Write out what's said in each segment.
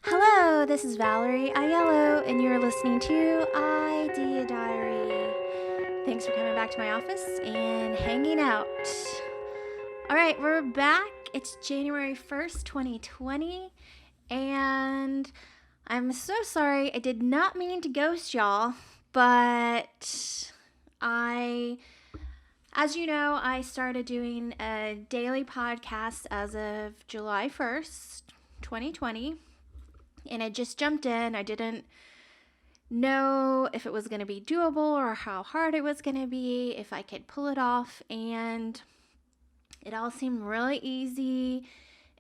Hello, this is Valerie Aiello, and you're listening to Idea Diary. Thanks for coming back to my office and hanging out. All right, we're back. It's January 1st, 2020, and I'm so sorry. I did not mean to ghost y'all, but as you know, I started doing a daily podcast as of July 1st, 2020. And I just jumped in. I didn't know if it was going to be doable or how hard it was going to be, if I could pull it off. And it all seemed really easy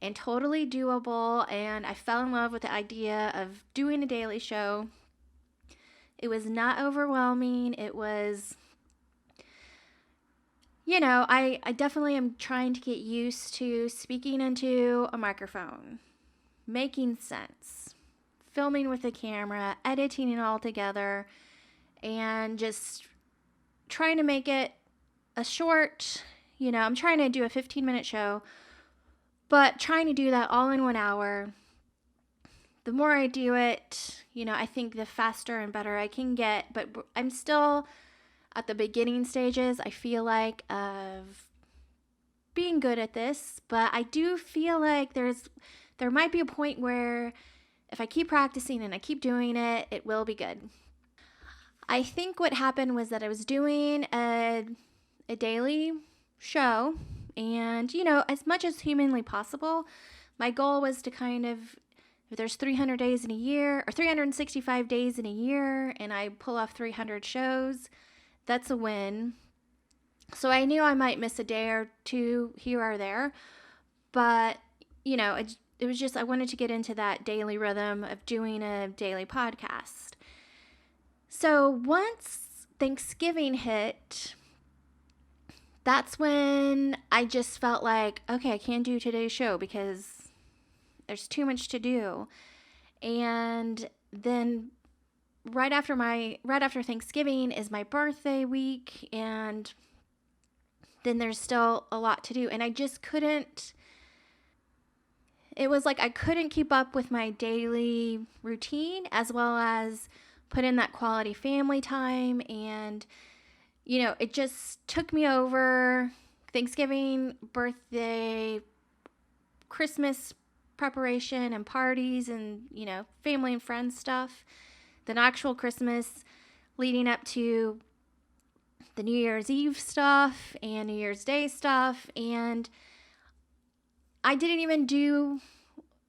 and totally doable. And I fell in love with the idea of doing a daily show. It was not overwhelming. It was, I definitely am trying to get used to speaking into a microphone, making sense, filming with a camera, editing it all together, and just trying to make it a short, I'm trying to do a 15-minute show, but trying to do that all in 1 hour. The more I do it, I think the faster and better I can get, but I'm still at the beginning stages, I feel like, of being good at this, but I do feel like there might be a point where if I keep practicing and I keep doing it, it will be good. I think what happened was that I was doing a daily show, and, as much as humanly possible, my goal was to kind of, if there's 300 days in a year, or 365 days in a year, and I pull off 300 shows, that's a win. So I knew I might miss a day or two here or there, but, it was just, I wanted to get into that daily rhythm of doing a daily podcast. So once Thanksgiving hit, that's when I just felt like, okay, I can't do today's show because there's too much to do. And then right after Thanksgiving is my birthday week, and then there's still a lot to do, and I just couldn't. It was like I couldn't keep up with my daily routine as well as put in that quality family time. And, it just took me over Thanksgiving, birthday, Christmas preparation and parties and, family and friends stuff. Then actual Christmas leading up to the New Year's Eve stuff and New Year's Day stuff. And I didn't even do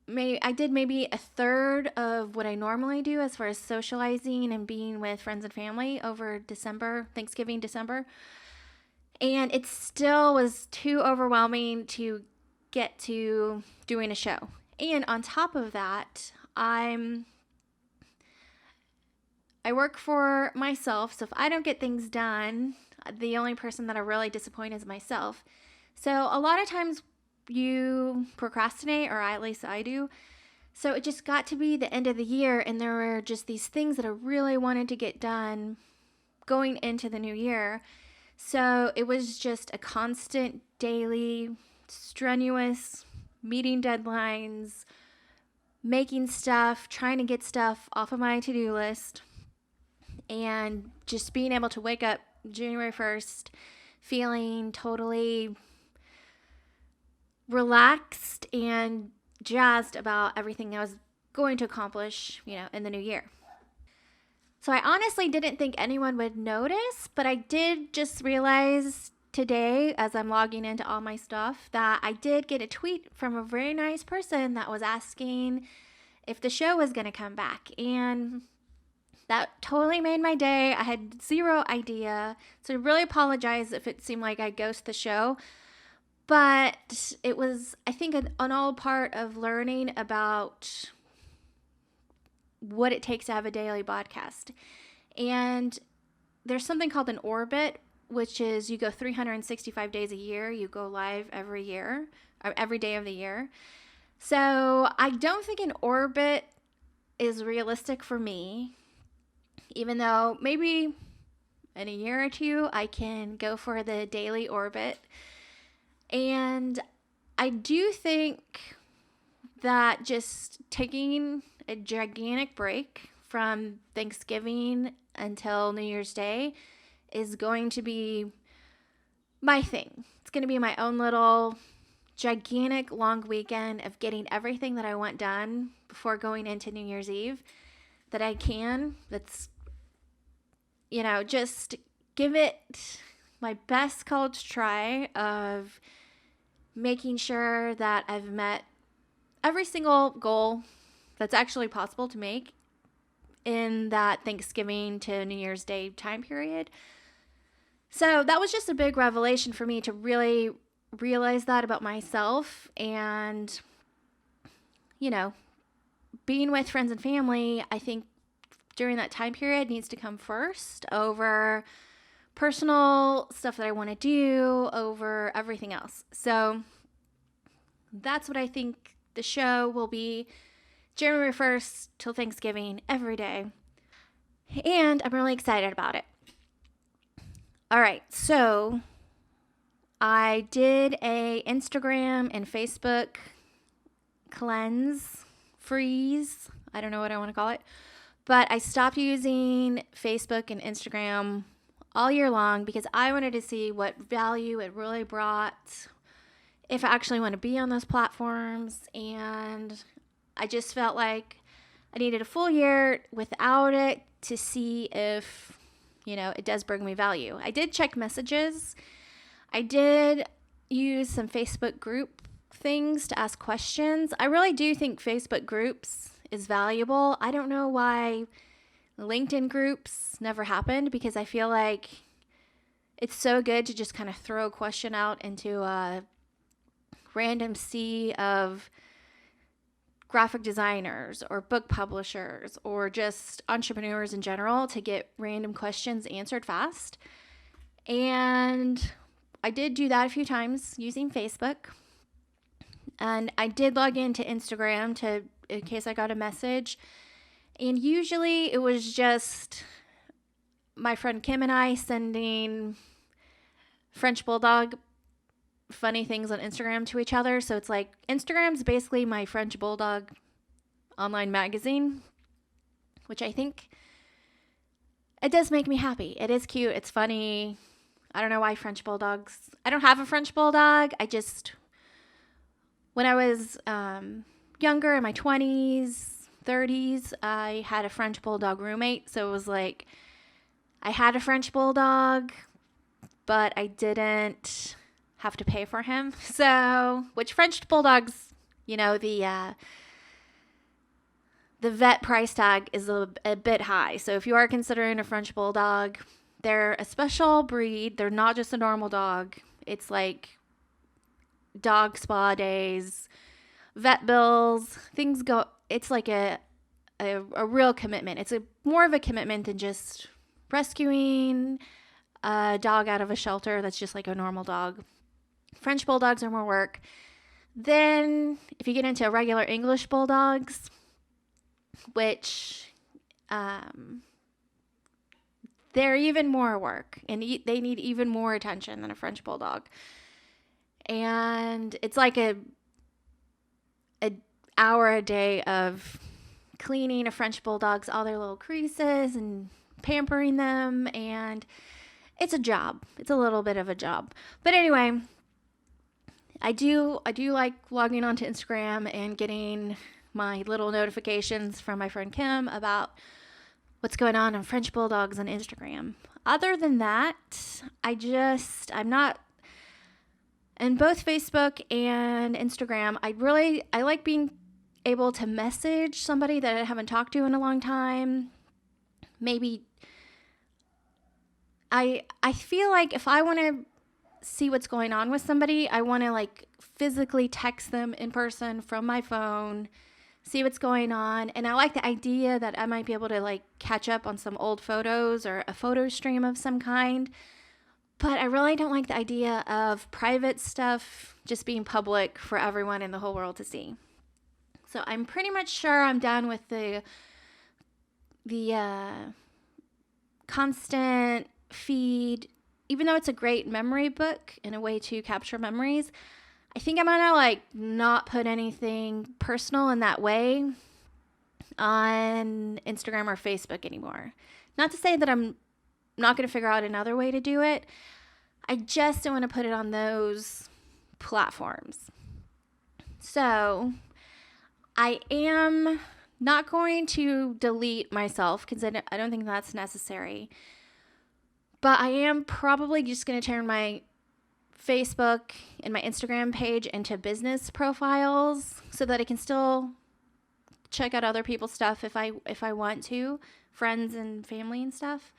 I did maybe a third of what I normally do as far as socializing and being with friends and family over Thanksgiving, December. And it still was too overwhelming to get to doing a show. And on top of that, I work for myself. So if I don't get things done, the only person that I really disappoint is myself. So a lot of times you procrastinate, or at least I do. So it just got to be the end of the year, and there were just these things that I really wanted to get done going into the new year. So it was just a constant, daily, strenuous meeting deadlines, making stuff, trying to get stuff off of my to-do list, and just being able to wake up January 1st feeling totally relaxed and jazzed about everything I was going to accomplish, in the new year. So I honestly didn't think anyone would notice, but I did just realize today, as I'm logging into all my stuff, that I did get a tweet from a very nice person that was asking if the show was going to come back. And that totally made my day. I had zero idea. So I really apologize if it seemed like I ghosted the show. But it was, I think, an all part of learning about what it takes to have a daily podcast. And there's something called an orbit, which is you go 365 days a year. You go live every year, or every day of the year. So I don't think an orbit is realistic for me, even though maybe in a year or two I can go for the daily orbit. And I do think that just taking a gigantic break from Thanksgiving until New Year's Day is going to be my thing. It's going to be my own little gigantic long weekend of getting everything that I want done before going into New Year's Eve that I can. That's, just give it my best college try of making sure that I've met every single goal that's actually possible to make in that Thanksgiving to New Year's Day time period. So that was just a big revelation for me to really realize that about myself. And, being with friends and family, I think during that time period needs to come first over personal stuff that I want to do, over everything else. So that's what I think the show will be, January 1st till Thanksgiving, every day. And I'm really excited about it. All right, so I did a Instagram and Facebook cleanse, freeze, I don't know what I want to call it, but I stopped using Facebook and Instagram all year long because I wanted to see what value it really brought, if I actually want to be on those platforms, and I just felt like I needed a full year without it to see if, it does bring me value. I did check messages. I did use some Facebook group things to ask questions. I really do think Facebook groups is valuable. I don't know why LinkedIn groups never happened, because I feel like it's so good to just kind of throw a question out into a random sea of graphic designers or book publishers or just entrepreneurs in general to get random questions answered fast. And I did do that a few times using Facebook. And I did log into Instagram in case I got a message. And usually it was just my friend Kim and I sending French Bulldog funny things on Instagram to each other. So it's like Instagram's basically my French Bulldog online magazine, which I think it does make me happy. It is cute. It's funny. I don't know why French Bulldogs. I don't have a French Bulldog. When I was younger, in my 20s, 30s, I had a French Bulldog roommate. So it was like I had a French Bulldog, but I didn't have to pay for him. So, which French Bulldogs, the vet price tag is a bit high. So if you are considering a French Bulldog, they're a special breed. They're not just a normal dog. It's like dog spa days, vet bills, things go. It's like a real commitment. It's more of a commitment than just rescuing a dog out of a shelter that's just like a normal dog. French Bulldogs are more work. Then if you get into regular English Bulldogs, which they're even more work and they need even more attention than a French Bulldog. And it's like an hour a day of cleaning a French Bulldog's all their little creases and pampering them, and it's a job. It's a little bit of a job. But anyway, I do like logging onto Instagram and getting my little notifications from my friend Kim about what's going on French Bulldogs on Instagram. Other than that, I'm not in both Facebook and Instagram. I like being able to message somebody that I haven't talked to in a long time. Maybe I feel like if I want to see what's going on with somebody, I want to like physically text them in person from my phone, see what's going on. And I like the idea that I might be able to like catch up on some old photos or a photo stream of some kind. But I really don't like the idea of private stuff just being public for everyone in the whole world to see. So I'm pretty much sure I'm done with the constant feed. Even though it's a great memory book and a way to capture memories, I think I'm gonna like not put anything personal in that way on Instagram or Facebook anymore. Not to say that I'm not going to figure out another way to do it. I just don't want to put it on those platforms. So I am not going to delete myself because I don't think that's necessary. But I am probably just going to turn my Facebook and my Instagram page into business profiles so that I can still check out other people's stuff if I want to, friends and family and stuff.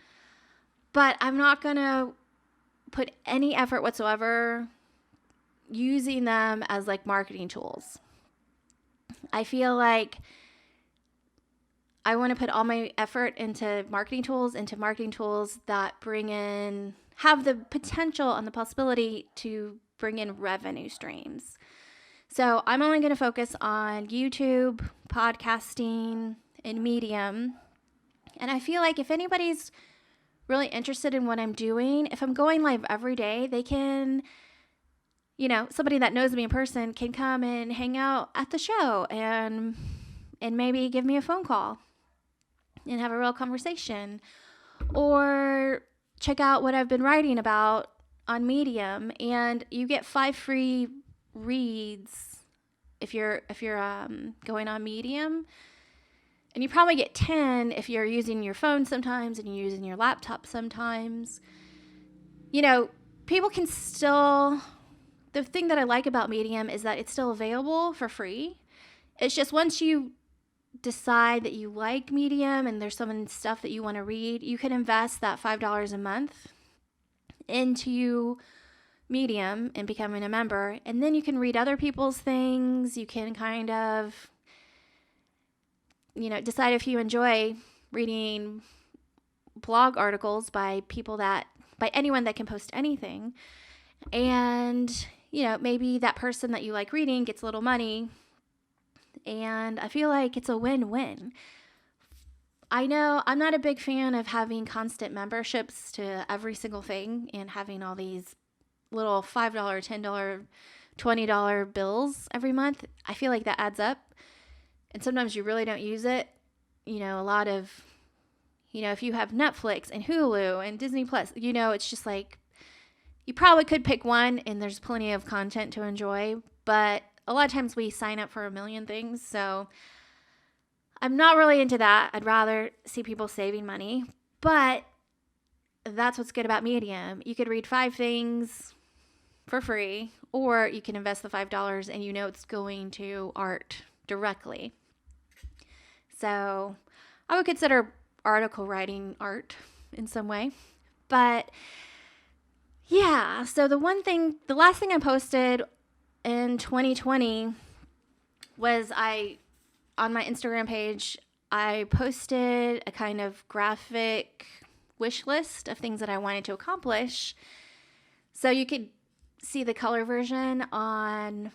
But I'm not going to put any effort whatsoever using them as like marketing tools. I feel like I want to put all my effort into marketing tools that have the potential and the possibility to bring in revenue streams. So I'm only going to focus on YouTube, podcasting, and Medium. And I feel like if anybody's really interested in what I'm doing, if I'm going live every day, they can, somebody that knows me in person can come and hang out at the show and maybe give me a phone call and have a real conversation, or check out what I've been writing about on Medium, and you get 5 free reads if you're going on Medium, and you probably get 10 if you're using your phone sometimes and you're using your laptop sometimes. People can still, the thing that I like about Medium is that it's still available for free. It's just once you decide that you like Medium and there's some stuff that you want to read, you can invest that $5 a month into Medium and becoming a member, and then you can read other people's things. You can kind of decide if you enjoy reading blog articles by anyone that can post anything, and maybe that person that you like reading gets a little money. And I feel like it's a win-win. I know I'm not a big fan of having constant memberships to every single thing and having all these little $5, $10, $20 bills every month. I feel like that adds up. And sometimes you really don't use it. A lot of, if you have Netflix and Hulu and Disney Plus, it's just like, you probably could pick one and there's plenty of content to enjoy. But a lot of times we sign up for a million things, so I'm not really into that. I'd rather see people saving money, but that's what's good about Medium. You could read 5 things for free, or you can invest the $5 and it's going to art directly. So I would consider article writing art in some way. But yeah, so the last thing I posted in 2020 was on my Instagram page, I posted a kind of graphic wish list of things that I wanted to accomplish. So you could see the color version on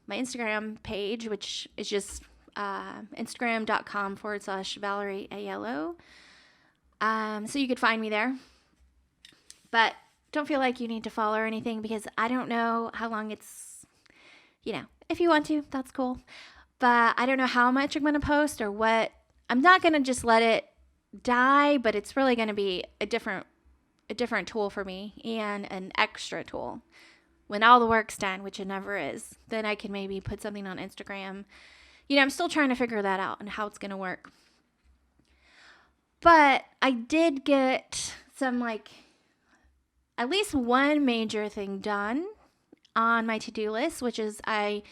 my Instagram page, which is just Instagram.com/Valerie Aiello. So you could find me there. But don't feel like you need to follow or anything, because I don't know how long it's, if you want to, that's cool. But I don't know how much I'm going to post or what. I'm not going to just let it die, but it's really going to be a different tool for me, and an extra tool. When all the work's done, which it never is, then I can maybe put something on Instagram. I'm still trying to figure that out and how it's going to work. But I did get some, at least one major thing done on my to-do list, which is I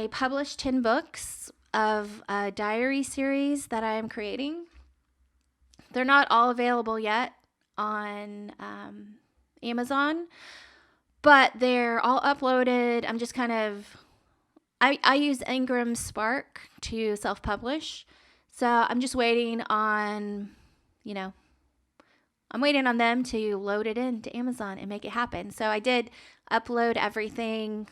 published 10 books of a diary series that I am creating. They're not all available yet on Amazon, but they're all uploaded. I'm just I use Ingram Spark to self-publish. So I'm just waiting on, I'm waiting on them to load it into Amazon and make it happen. So I did upload everything.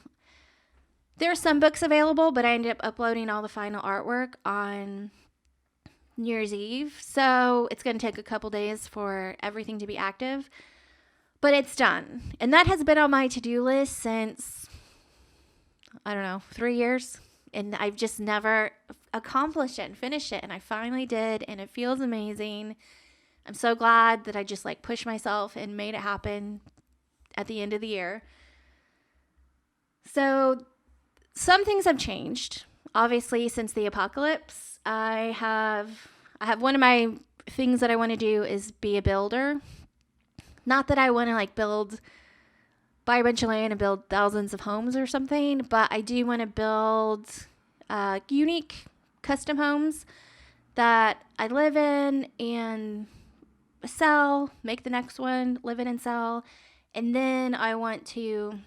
There are some books available, but I ended up uploading all the final artwork on New Year's Eve. So it's going to take a couple days for everything to be active, but it's done. And that has been on my to-do list since I don't know, 3 years. And I've just never accomplished it and finished it. And I finally did. And it feels amazing. I'm so glad that I just like pushed myself and made it happen at the end of the year. So some things have changed. Obviously, since the apocalypse, I have one of my things that I want to do is be a builder. Not that I want to like buy a bunch of land and build thousands of homes or something, but I do want to build unique custom homes that I live in and sell, make the next one, live in and sell. And then I want to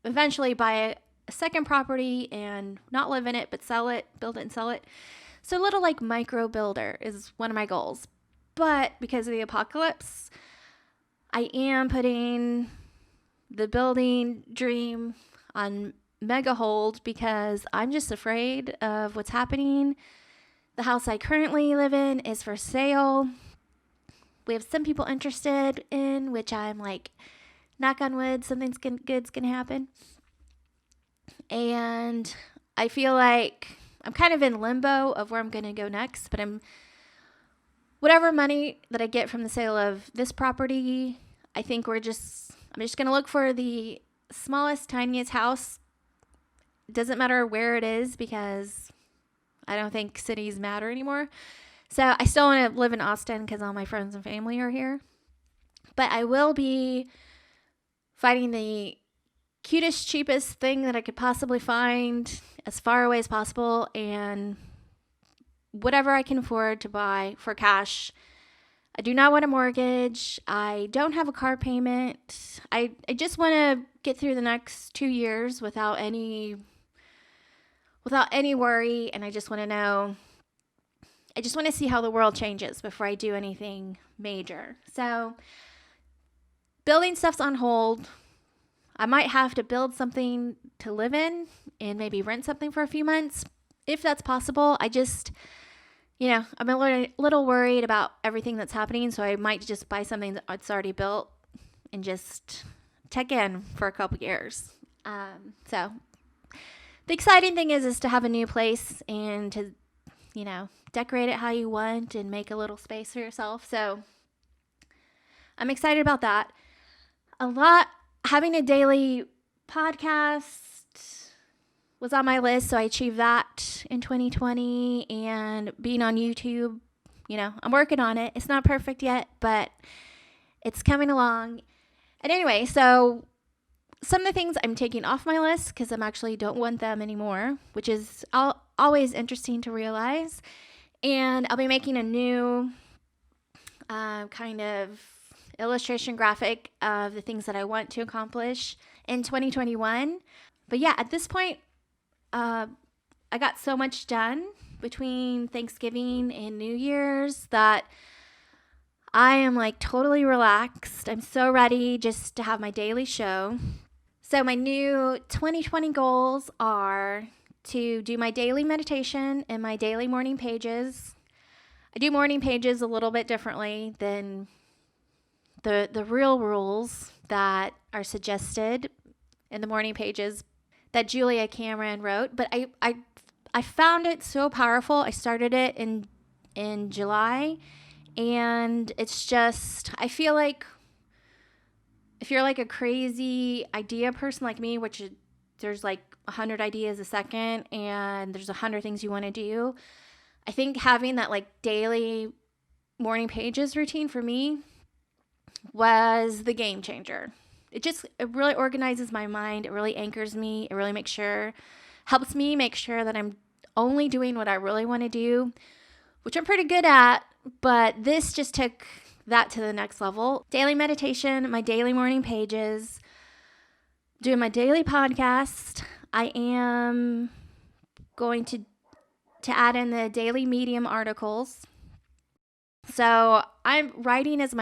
eventually buy a second property and not live in it, but sell it, build it and sell it. So a little like micro builder is one of my goals. But because of the apocalypse, I am putting the building dream on mega hold because I'm just afraid of what's happening. The house I currently live in is for sale. We have some people interested in, which I'm like, knock on wood, something's good's gonna happen. And I feel like I'm kind of in limbo of where I'm gonna go next, but whatever money that I get from the sale of this property, I think I'm just gonna look for the smallest, tiniest house. It doesn't matter where it is because I don't think cities matter anymore. So I still want to live in Austin because all my friends and family are here. But I will be finding the cutest, cheapest thing that I could possibly find as far away as possible and whatever I can afford to buy for cash. I do not want a mortgage. I don't have a car payment. I just want to get through the next 2 years without any worry, and I just want to see how the world changes before I do anything major. So building stuff's on hold. I might have to build something to live in and maybe rent something for a few months if that's possible. I'm a little worried about everything that's happening, so I might just buy something that's already built and just check in for a couple years. So the exciting thing is to have a new place and to, decorate it how you want and make a little space for yourself. So I'm excited about that. Having a daily podcast was on my list, so I achieved that in 2020, and being on YouTube, I'm working on it. It's not perfect yet, but it's coming along. And anyway, so some of the things I'm taking off my list because I actually don't want them anymore, which is always interesting to realize. And I'll be making a new kind of illustration graphic of the things that I want to accomplish in 2021. But yeah, at this point, I got so much done between Thanksgiving and New Year's that I am like totally relaxed. I'm so ready just to have my daily show. So my new 2020 goals are to do my daily meditation and my daily morning pages. I do morning pages a little bit differently than the real rules that are suggested in the morning pages that Julia Cameron wrote. But I found it so powerful. I started it in July, and it's just, I feel like if you're like a crazy idea person like me, which there's like 100 ideas a second and there's 100 things you want to do, I think having that like daily morning pages routine for me was the game changer. It really organizes my mind. It really anchors me. It really helps me make sure that I'm only doing what I really want to do, which I'm pretty good at, but this just took that to the next level. Daily meditation, my daily morning pages, doing my daily podcast. I am going to add in the daily Medium articles. So writing is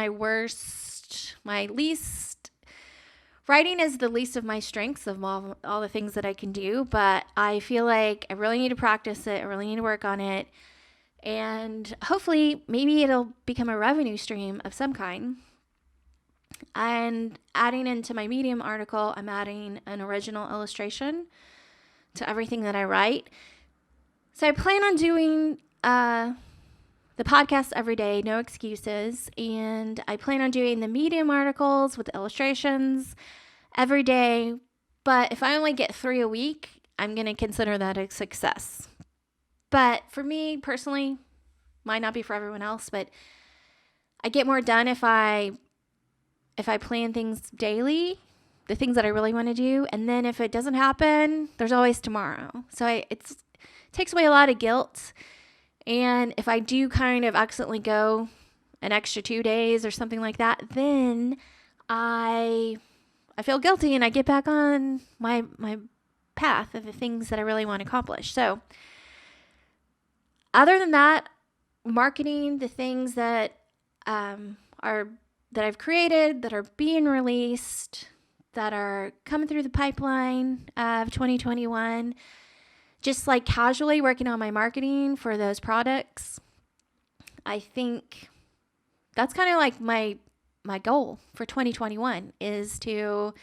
writing is the least of my strengths of all the things that I can do, but I feel like I really need to practice it. I really need to work on it. And hopefully, maybe it'll become a revenue stream of some kind. And adding into my Medium article, I'm adding an original illustration to everything that I write. So I plan on doing the podcast every day, no excuses. And I plan on doing the Medium articles with illustrations every day. But if I only get 3 a week, I'm going to consider that a success. But for me personally, might not be for everyone else, but I get more done if I plan things daily, the things that I really want to do. And then if it doesn't happen, there's always tomorrow. So it takes away a lot of guilt. And if I do kind of accidentally go an extra 2 days or something like that, then I feel guilty and I get back on my path of the things that I really want to accomplish. So other than that, marketing the things that that I've created, that are being released, that are coming through the pipeline of 2021, just like casually working on my marketing for those products. I think that's kind of like my goal for 2021 is to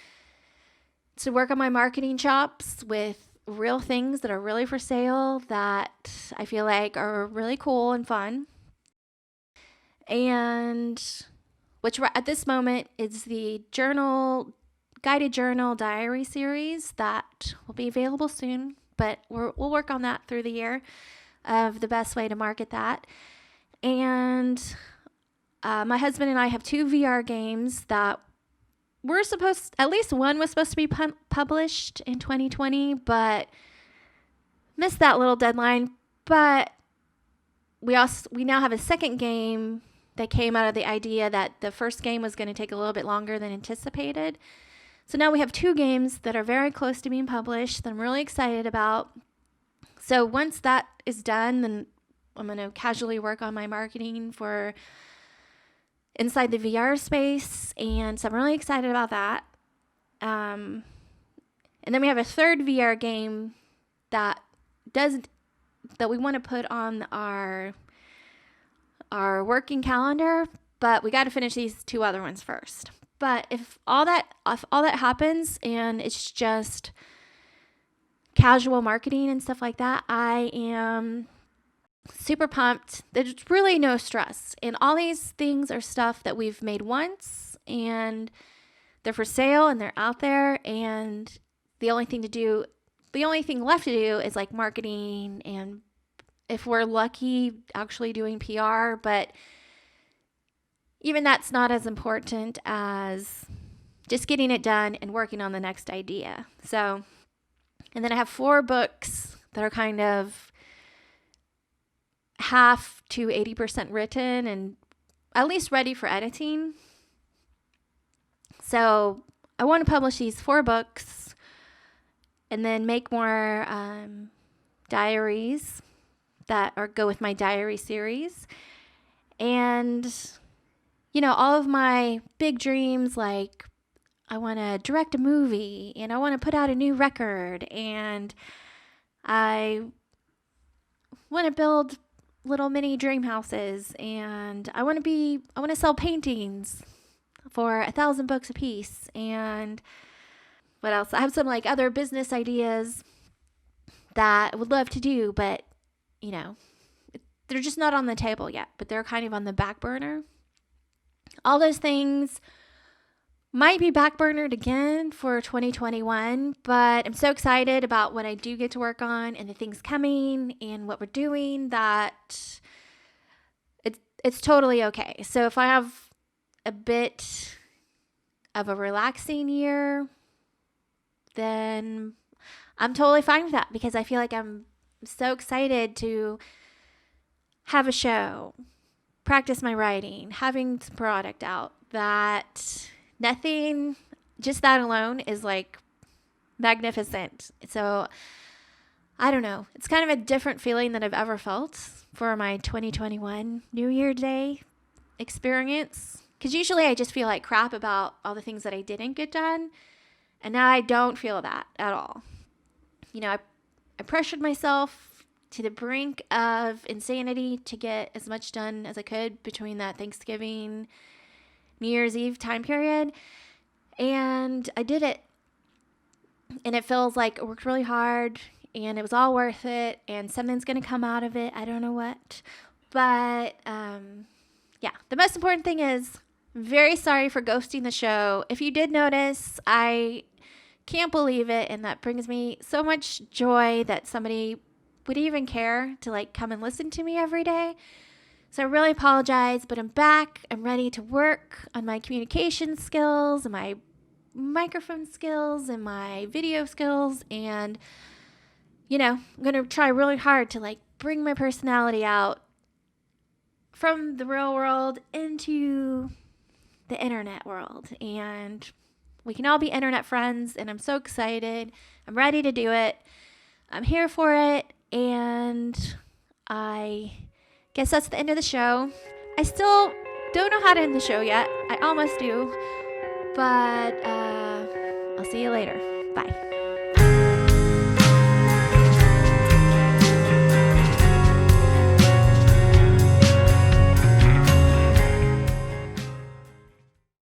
work on my marketing chops with real things that are really for sale that I feel like are really cool and fun. And which at this moment is the guided journal diary series that will be available soon, but we'll work on that through the year of the best way to market that. And my husband and I have 2 VR games that at least one was supposed to be published in 2020, but missed that little deadline. But we now have a second game that came out of the idea that the first game was going to take a little bit longer than anticipated. So now we have 2 games that are very close to being published that I'm really excited about. So once that is done, then I'm going to casually work on my marketing for inside the VR space. And so I'm really excited about that. And then we have a third VR game that we want to put on our working calendar, but we got to finish these 2 other ones first. But if all that happens and it's just casual marketing and stuff like that, I am super pumped. There's really no stress. And all these things are stuff that we've made once and they're for sale and they're out there. And the only thing left to do is like marketing and if we're lucky, actually doing PR. But even that's not as important as just getting it done and working on the next idea. So, and then I have 4 books that are kind of half to 80% written and at least ready for editing. So I want to publish these 4 books and then make more diaries that go with my diary series. And, all of my big dreams, like I want to direct a movie and I want to put out a new record and I want to build little mini dream houses and I want to sell paintings for 1,000 bucks a piece. And what else? I have some like other business ideas that I would love to do, but they're just not on the table yet, but they're kind of on the back burner. All those things might be backburnered again for 2021, but I'm so excited about what I do get to work on and the things coming and what we're doing that it's totally okay. So if I have a bit of a relaxing year, then I'm totally fine with that because I feel like I'm so excited to have a show, practice my writing, having some product out, that nothing, just that alone is like magnificent. So I don't know. It's kind of a different feeling than I've ever felt for my 2021 New Year Day experience. Because usually I just feel like crap about all the things that I didn't get done. And now I don't feel that at all. I pressured myself to the brink of insanity to get as much done as I could between that Thanksgiving New Year's Eve time period. And I did it. And it feels like I worked really hard and it was all worth it. And something's going to come out of it. I don't know what. But yeah, the most important thing is, very sorry for ghosting the show. If you did notice, I can't believe it. And that brings me so much joy that somebody would even care to like come and listen to me every day. So I really apologize, but I'm back. I'm ready to work on my communication skills and my microphone skills and my video skills. And, you know, I'm going to try really hard to like bring my personality out from the real world into the internet world. And we can all be internet friends. And I'm so excited. I'm ready to do it. I'm here for it. And I guess that's the end of the show. I still don't know how to end the show yet. I almost do. But I'll see you later. Bye.